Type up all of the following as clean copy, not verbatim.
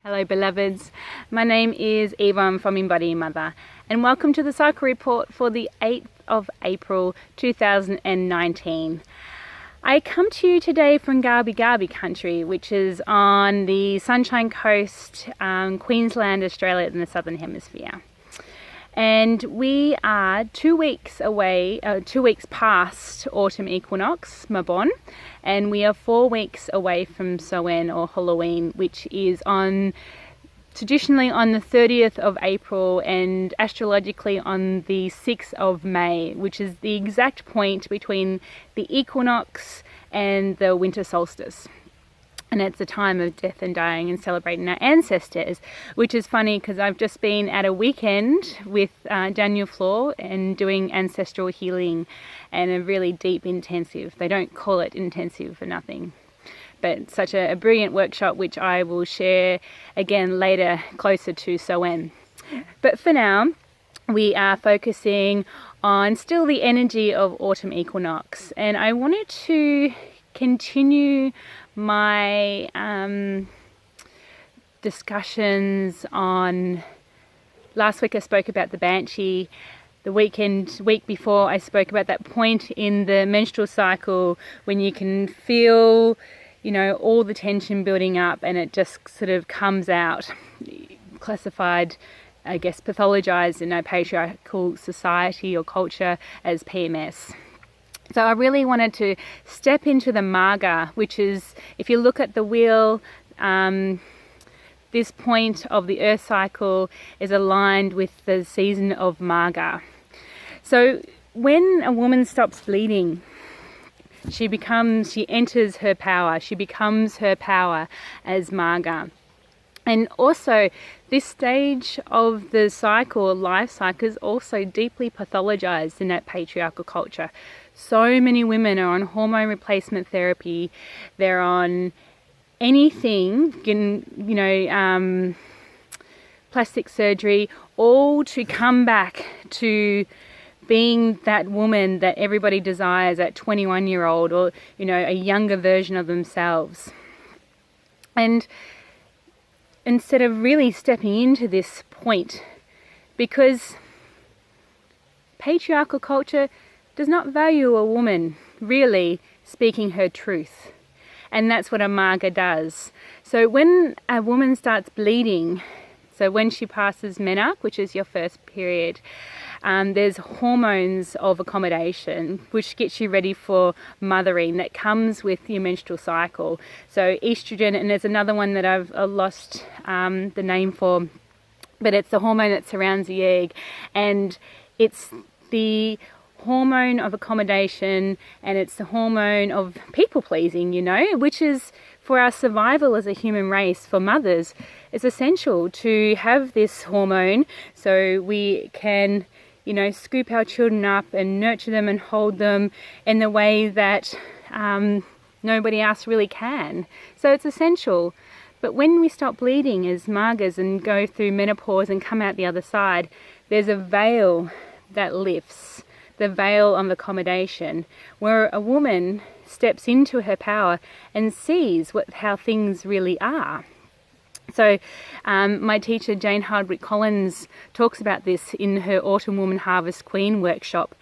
Hello beloveds, my name is Evonne from Embodying Mother and welcome to the cycle report for the 8th of April 2019. I come to you today from Gubbi Gubbi country, which is on the Sunshine Coast, Queensland, Australia in the Southern Hemisphere. And we are 2 weeks away, 2 weeks past Autumn Equinox, Mabon, and we are 4 weeks away from Samhain or Halloween, which is traditionally on the 30th of April and astrologically on the 6th of May, which is the exact point between the equinox and the winter solstice. And it's a time of death and dying and celebrating our ancestors, which is funny because I've just been at a weekend with Daniel Floor and doing ancestral healing and a really deep intensive. They don't call it intensive for nothing, but such a brilliant workshop, which I will share again later closer to Samhain. But for now, we are focusing on still the energy of autumn equinox, and I wanted to continue my discussions on last week. I spoke about the Banshee. The week before I spoke about that point in the menstrual cycle when you can feel, all the tension building up and it just sort of comes out, classified, I guess, pathologized in a patriarchal society or culture as PMS. So I really wanted to step into the Maga, which is, if you look at the wheel, this point of the earth cycle is aligned with the season of Marga. So when a woman stops bleeding, she enters her power. She becomes her power as Marga. And also, this stage of the cycle, life cycle, is also deeply pathologized in that patriarchal culture. So many women are on hormone replacement therapy. They're on anything, plastic surgery, all to come back to being that woman that everybody desires, that 21-year-old or, a younger version of themselves. And instead of really stepping into this point, because patriarchal culture does not value a woman really speaking her truth. And that's what a Marga does. So when a woman starts bleeding, so when she passes menarche, which is your first period, there's hormones of accommodation which gets you ready for mothering that comes with your menstrual cycle. So estrogen, and there's another one that I've lost the name for, but it's the hormone that surrounds the egg, and it's the hormone of accommodation and it's the hormone of people pleasing, which is, for our survival as a human race, for mothers, it's essential to have this hormone so we can scoop our children up and nurture them and hold them in the way that nobody else really can. So it's essential. But when we stop bleeding as Margas and go through menopause and come out the other side, there's a veil that lifts, the veil of accommodation, where a woman steps into her power and sees how things really are. So my teacher Jane Hardwicke Collings talks about this in her Autumn Woman Harvest Queen workshop.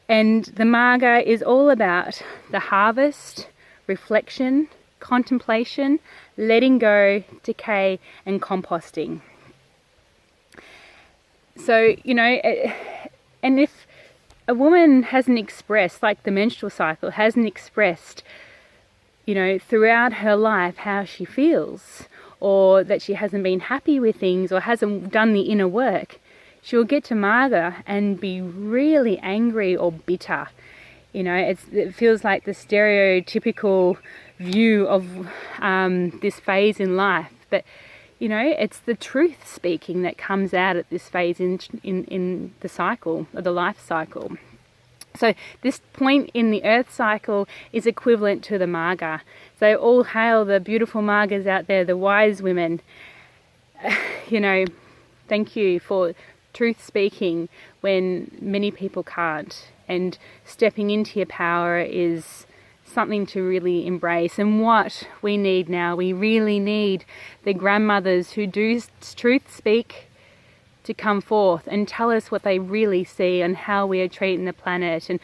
And the Marga is all about the harvest, reflection, contemplation, letting go, decay, and composting. So, and if a woman hasn't expressed, like the menstrual cycle, hasn't expressed, throughout her life how she feels, or that she hasn't been happy with things, or hasn't done the inner work, she'll get to Marga and be really angry or bitter. It feels like the stereotypical view of this phase in life, but it's the truth speaking that comes out at this phase in the cycle, or the life cycle. So this point in the earth cycle is equivalent to the Marga. So all hail the beautiful Margas out there, the wise women. Thank you for truth speaking when many people can't. And stepping into your power is something to really embrace. And what we need now, we really need the grandmothers who do truth speak to come forth and tell us what they really see and how we are treating the planet, and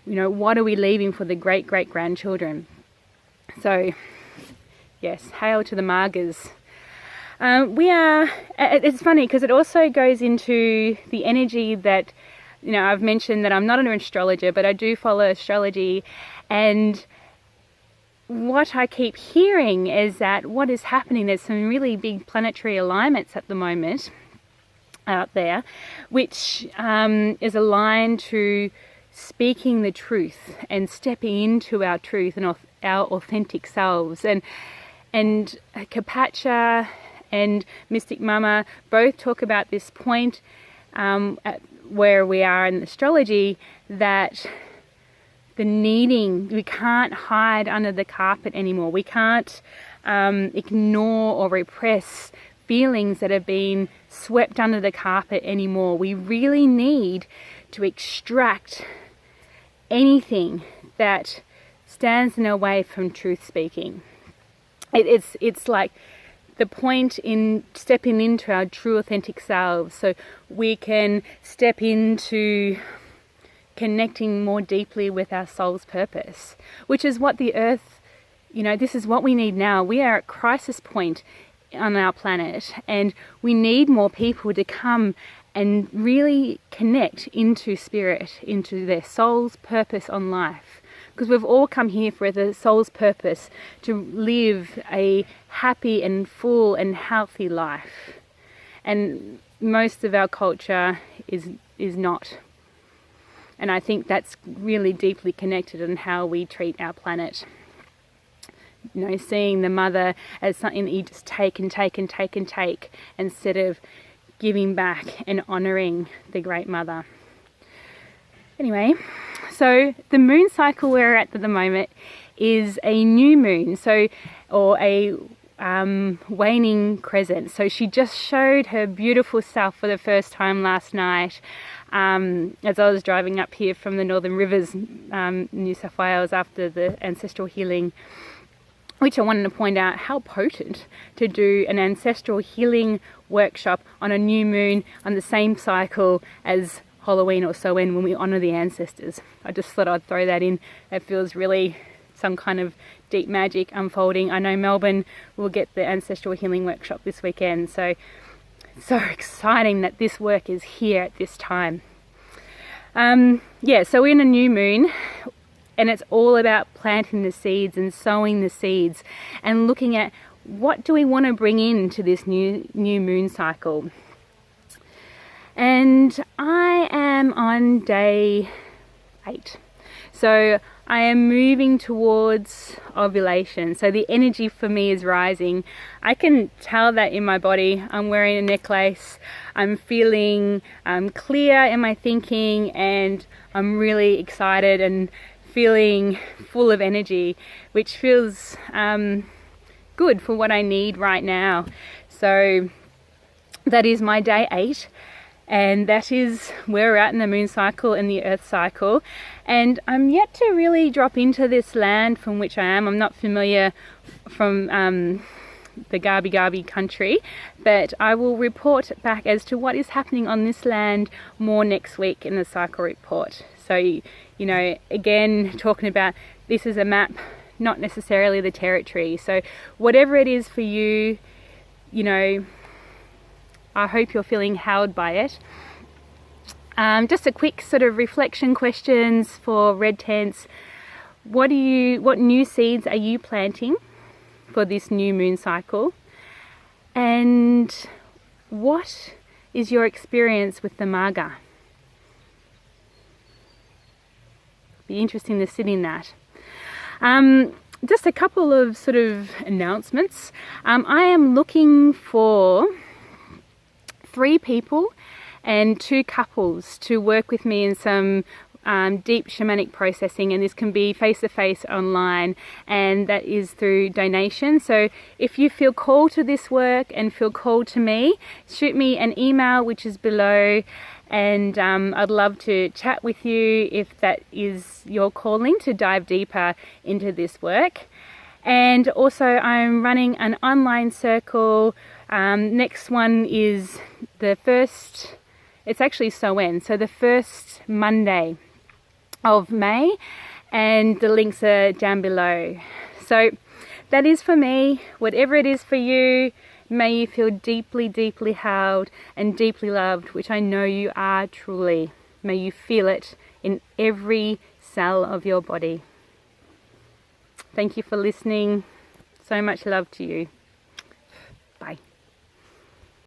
what are we leaving for the great-great-grandchildren. So yes, hail to the Margas. It's funny because it also goes into the energy that, I've mentioned that I'm not an astrologer, but I do follow astrology, and what I keep hearing is that what is happening, there's some really big planetary alignments at the moment out there, which is aligned to speaking the truth and stepping into our truth and our authentic selves. And Kapacha and Mystic Mama both talk about this point at where we are in astrology, that we can't hide under the carpet anymore. We can't ignore or repress feelings that have been swept under the carpet anymore. We really need to extract anything that stands in our way from truth speaking. It's like the point in stepping into our true authentic selves, so we can step into connecting more deeply with our soul's purpose, which is what the earth, this is what we need now. We are at crisis point on our planet, and we need more people to come and really connect into spirit, into their soul's purpose on life. Because we've all come here for the soul's purpose to live a happy and full and healthy life. And most of our culture is not. And I think that's really deeply connected in how we treat our planet. Seeing the mother as something that you just take and take and take and take, instead of giving back and honouring the great mother. Anyway, so the moon cycle we're at the moment is a new moon, or a waning crescent. So she just showed her beautiful self for the first time last night, as I was driving up here from the Northern Rivers, New South Wales, after the ancestral healing, which I wanted to point out how potent to do an ancestral healing workshop on a new moon on the same cycle as Halloween or Samhain, when we honour the ancestors. I just thought I'd throw that in. It feels really some kind of deep magic unfolding. I know Melbourne will get the ancestral healing workshop this weekend, so exciting that this work is here at this time. So we're in a new moon, and it's all about planting the seeds and sowing the seeds and looking at what do we want to bring into this new moon cycle. And I am on day 8. So I am moving towards ovulation. So the energy for me is rising. I can tell that in my body. I'm wearing a necklace. I'm feeling clear in my thinking, and I'm really excited and feeling full of energy, which feels good for what I need right now. So that is my day 8. And that is where we're at in the moon cycle and the earth cycle. And I'm yet to really drop into this land from which I am. I'm not familiar from the Gubbi Gubbi country, but I will report back as to what is happening on this land more next week in the cycle report. So, again, talking about this is a map, not necessarily the territory. So whatever it is for you, I hope you're feeling held by it. Just a quick sort of reflection questions for red tents. What new seeds are you planting for this new moon cycle? And what is your experience with the Maga? Be interesting to sit in that. Just a couple of sort of announcements. I am looking for 3 people and 2 couples to work with me in some deep shamanic processing, and this can be face-to-face online, and that is through donation. So if you feel called to this work and feel called to me, shoot me an email, which is below, And I'd love to chat with you if that is your calling, to dive deeper into this work. And also I'm running an online circle. Next one is the first, it's actually Sowen, so the first Monday of May, and the links are down below. So that is for me. Whatever it is for you, may you feel deeply, deeply held and deeply loved, which I know you are truly. May you feel it in every cell of your body. Thank you for listening. So much love to you.